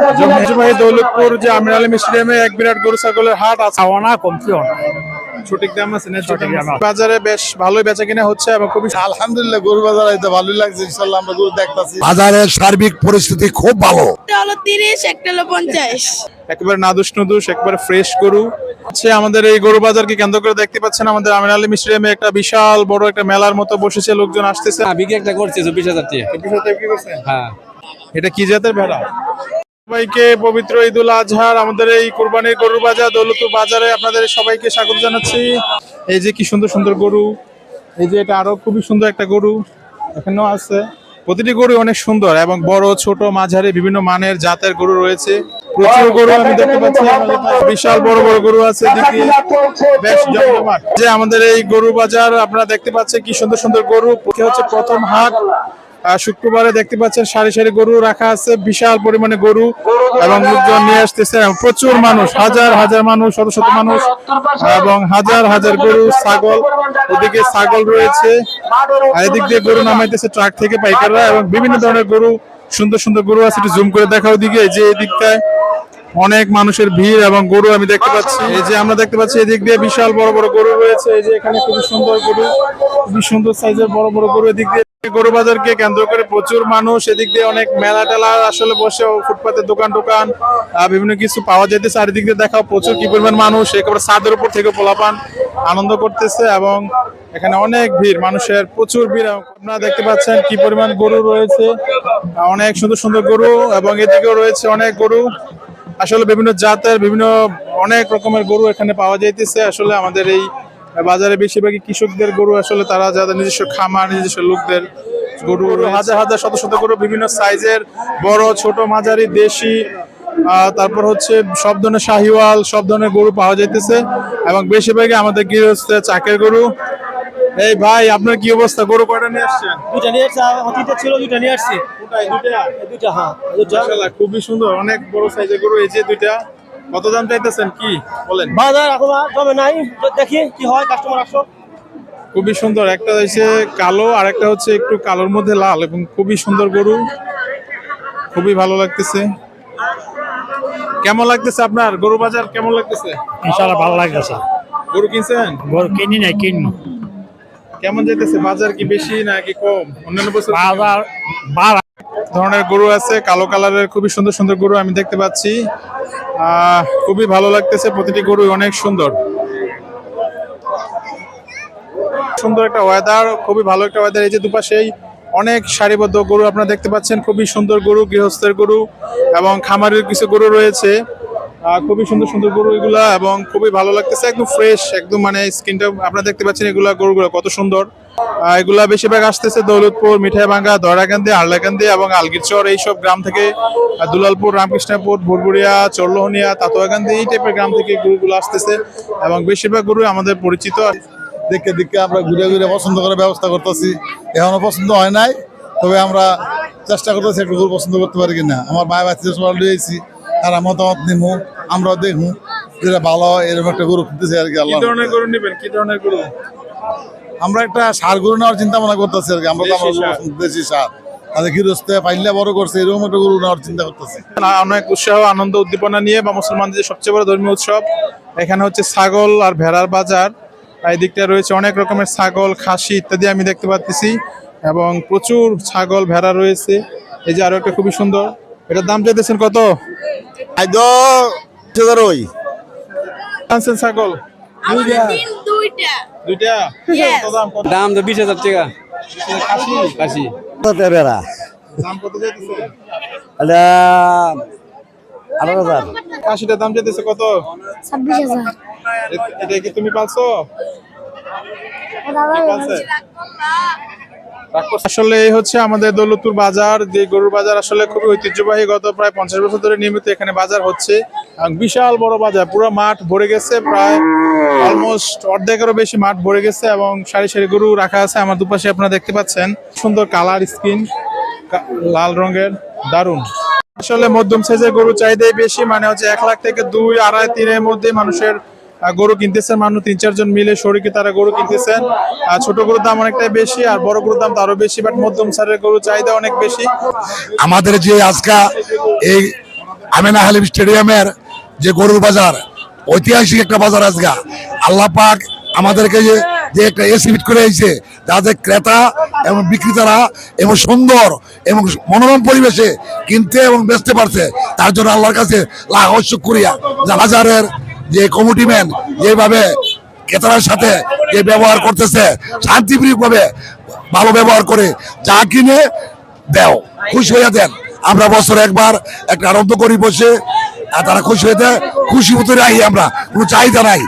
ঐতিহ্যবাহী দৌলতপুর যে আমির আলী স্টেডিয়ামে এক বিরাট গরু ছাগলের হাট আছে, না কমতিও না, সঠিক দাম আছে না? সঠিক দাম আছে। বাজারে বেশ ভালোই বেচা কিনা হচ্ছে এবং খুবই আলহামদুলিল্লাহ গরু বাজার আইতে ভালোই লাগছে। ইনশাআল্লাহ আমরা গরু দেখতাছি। বাজারের সার্বিক পরিস্থিতি খুব ভালো। একটা হলো 30, একটা হলো 50। একেবারে নাদুস নুদুস একেবারে ফ্রেশ গরু হচ্ছে। আমাদের এই গরু বাজারকে কেন্দ্র করে দেখতে পাচ্ছেন আমাদের আমির আলী স্টেডিয়ামে একটা বিশাল বড় একটা মেলার মতো বসেছে, লোকজন আসতেছে। বিক্রি একটা করছে 24,000 টাকা। হ্যাঁ, এটা কি জাতের ভেড়া? সবাইকে পবিত্র ঈদুল আজহার আমাদের এই কুরবানির গরু বাজার দৌলতপুর বাজারে আপনাদের সবাইকে স্বাগত জানাচ্ছি। এই যে কি সুন্দর সুন্দর গরু, এই যে এটা আরো খুবই সুন্দর একটা গরু এখানেও আছে। প্রতিটি গরু অনেক সুন্দর এবং বড় ছোট মাঝারি বিভিন্ন মানের জাতের গরু রয়েছে। প্রচুর গরু আমি দেখতে পাচ্ছি, বিশাল বড় বড় গরু আছে এদিকে, বেশ জমজমাট। যে আমাদের এই গরু বাজার আপনারা দেখতে পাচ্ছেন কি সুন্দর সুন্দর গরু। হচ্ছে প্রথম হাট, শুক্রবারে দেখতে পাচ্ছেন সারি সারি গরু রাখা আছে, বিশাল পরিমাণে গরু এবং লোকজন নিয়ে আসতেছে। প্রচুর মানুষ, হাজার হাজার মানুষ, শত শত মানুষ এবং হাজার হাজার গরু ছাগল। ওদিকে ছাগল রয়েছে আর এদিক দিয়ে গরু নামাইতেছে ট্রাক থেকে পাইকাররা এবং বিভিন্ন ধরনের গরু, সুন্দর সুন্দর গরু আছে। একটু জুম করে দেখা ওদিকে, যে এই দিকটায় অনেক মানুষের ভিড় এবং গরু আমি দেখতে পাচ্ছি। এই যে আমরা দেখতে পাচ্ছি এদিক দিয়ে বিশাল বড় বড় গরু রয়েছে। এই যে এখানে খুবই সুন্দর গরু, খুবই সুন্দর সাইজের বড় বড় গরু। এদিক দিয়ে গরু বাজারকে কেন্দ্র করে প্রচুর মানুষ, এদিক দিয়ে অনেক মেলা টেলা আসলে বসে, ফুটপাতের দোকান টোকান বিভিন্ন কিছু পাওয়া যেতেছে। আর এদিক দিয়ে দেখাও প্রচুর কি পরিমাণ মানুষ, একেবারে ছাদের উপর থেকে পোলাপান আনন্দ করতেছে এবং এখানে অনেক ভিড়, মানুষের প্রচুর ভিড়। আপনারা দেখতে পাচ্ছেন কি পরিমাণ গরু রয়েছে, অনেক সুন্দর সুন্দর গরু এবং এদিকেও রয়েছে অনেক গরু। আসলে বিভিন্ন জাতের বিভিন্ন অনেক রকমের গরু এখানে পাওয়া যাইতেছে। আসলে আমাদের এই বাজারে বেশিরভাগই কৃষকদের গরু, আসলে তারা যাদের নিজস্ব খামার, নিজস্ব লোকদের গরু, হাজার হাজার শত শত গরু বিভিন্ন সাইজের, বড় ছোট মাঝারি দেশি, তারপর হচ্ছে সব ধরনের শাহিওয়াল, সব ধরনের গরু পাওয়া যাইতেছে এবং বেশিরভাগই আমাদের গৃহস্থ চাকের গরু। এই ভাই, আপনার কি অবস্থা? গরু কয়টা নিয়ে আসছেন? দুইটা নিয়ে আসছি, অতীতে ছিল দুইটা নিয়ে আসছি। কোথায়? দুইটা, হ্যাঁ দুইটা। মাশাআল্লাহ, খুবই সুন্দর, অনেক বড় সাইজের গরু। এই যে দুইটা, কত দাম চাইতেছেন কি বলেন? বাজার এখন জমে নাই, দেখি কি হয়, কাস্টমার আসো। খুবই সুন্দর, একটা হচ্ছে কালো আর একটা হচ্ছে একটু কালোর মধ্যে লাল এবং খুবই সুন্দর গরু, খুবই ভালো লাগতেছে। কেমন লাগতেছে আপনার গরু বাজার? কেমন লাগতেছে? ইনশাআল্লাহ ভালো লাগতেছে। গরু কিনছেন? গরু কিনি নাই, কিনবো। কেমন যেতেছে বাজার? কি বেশি নাকি কম অন্যান্য বছর? বাজার বাড়া ধরনের গরু আছে, কালো কালারের খুবই সুন্দর সুন্দর গরু আমি দেখতে পাচ্ছি। খুবই ভালো লাগতেছে, প্রতিটি গরু অনেক সুন্দর। সুন্দর একটা ওয়েদার, খুবই ভালো একটা ওয়েদার। এই যে দুপাশেই অনেক সারিবদ্ধ গরু আপনারা দেখতে পাচ্ছেন, খুবই সুন্দর গরু, গৃহস্থের গরু এবং খামারের কিছু গরু রয়েছে। খুবই সুন্দর সুন্দর গরু এগুলা এবং খুবই ভালো লাগতেছে, একদম ফ্রেশ, একদম মানে স্কিনটা আপনারা দেখতে পাচ্ছেন এগুলা গরুগুলো কত সুন্দর। এগুলা বেশিরভাগ আসতেছে দৌলতপুর, মিঠাইভাঙ্গা, দয়রাকান্দি, আরলাকান্দি এবং আলগিরচর এইসব গ্রাম থেকে। দুলালপুর, রামকৃষ্ণপুর, ভুরভুরিয়া, চরলোহনিয়া, তাতোয়াকান্দি এই টাইপের গ্রাম থেকে গরুগুলো আসতেছে এবং বেশিরভাগ গরু আমাদের পরিচিত। দেখে দেখে আমরা ঘুরে ঘুরে পছন্দ করার ব্যবস্থা করতেছি। এখনো পছন্দ হয় নাই, তবে আমরা চেষ্টা করতেছি একটু গরু পছন্দ করতে পারি কিনা। আমার ভাই বাচ্চাদের সবাই লিয়েছি, তারা মতামত নিমু, আমরাও দেখবো যেটা ভালো হয় এরকম একটা গরু কিনতেছি আর কি। কি ধরনের গরু নেবেন? কি ধরনের গরু? আমরা একটা সার গরু নেওয়ার চিন্তা ভাবনা করতেছি আর কি। আমরা তো আমরা দেশি সার, তাদের গৃহস্থে পাইলে বড় করছে, এরকম একটা গরু নেওয়ার চিন্তা করতেছি। অনেক উৎসাহ, আনন্দ, উদ্দীপনা নিয়ে বা মুসলমানদের সবচেয়ে বড় ধর্মীয় উৎসব, এখানে হচ্ছে ছাগল আর ভেড়ার বাজার। এই দিকটা রয়েছে অনেক রকমের ছাগল, খাসি ইত্যাদি আমি দেখতে পাচ্ছি এবং প্রচুর ছাগল ভেড়া রয়েছে। এই যে আরো একটা খুবই সুন্দর, এটার দাম চাইতেছেন কত? আনছেন ছাগল আমরা দুইটা। দুইটা? Yes. কত দাম? কত দাম তো 20,000 টাকা। খাসি? কাশি বেড়া দাম কত চাইতেছে? খাসিটার দাম চাইতেছে কত? 26,000। এটা কি তুমি পালছো? আসলে এই হচ্ছে আমাদের দৌলতপুর বাজার, যে গরুর বাজার আসলে খুবই ঐতিহ্যবাহী। গত প্রায় 50 বছর ধরে নিয়মিত এখানে বাজার হচ্ছে। বিশাল বড় বাজার, পুরো মাঠ ভরে গেছে, প্রায় অলমোস্ট অর্ধেকেরও বেশি মাঠ ভরে গেছে এবং সারি সারি গরু রাখা আছে। আমার দুপাশে আপনারা দেখতে পাচ্ছেন সুন্দর কালার স্কিন, লাল রঙের, দারুণ। আসলে মধ্যম সাইজের গরু চাহিদাই বেশি, মানে হচ্ছে 1 লাখ থেকে 2, 2.5, 3 মধ্যে মানুষের গরু কিনতেছেন। মানুষ 3-4 জন মিলে শরীকে তারা গরু কিনতেছেন। ছোট গরুর দাম অনেকটাই বেশি আর বড় গরুর দাম আরো বেশি, বাট মধ্যম সারের গরু চাহিদা অনেক বেশি। আমাদের যে আজকে এই আমিনা হালিম স্টেডিয়ামের যে গরুর বাজার, ঐতিহাসিক একটা বাজার আজকে আল্লাহ পাক আমাদেরকে যে একটা এসিবিট করে দিয়েছে, যাতে ক্রেতা এবং বিক্রেতারা এবং সুন্দর এবং মনোরম পরিবেশে কিনতে এবং বেচতে পারছে, তার জন্য আল্লাহর কাছে লাখ শুকরিয়া। বাজারের যে কমিটিম্যান যেভাবে ক্রেতার সাথে যে ব্যবহার করতেছে, শান্তিপ্রিয়ভাবে ভালো ব্যবহার করে যা কিনে দেও, খুশি হয়ে দেন। আমরা বছরে একবার একটা আনন্দ করি বসে, আর তারা খুশি হয়ে দেয়, খুশি মতো রাখি, আমরা কোনো চাহিদা নাই।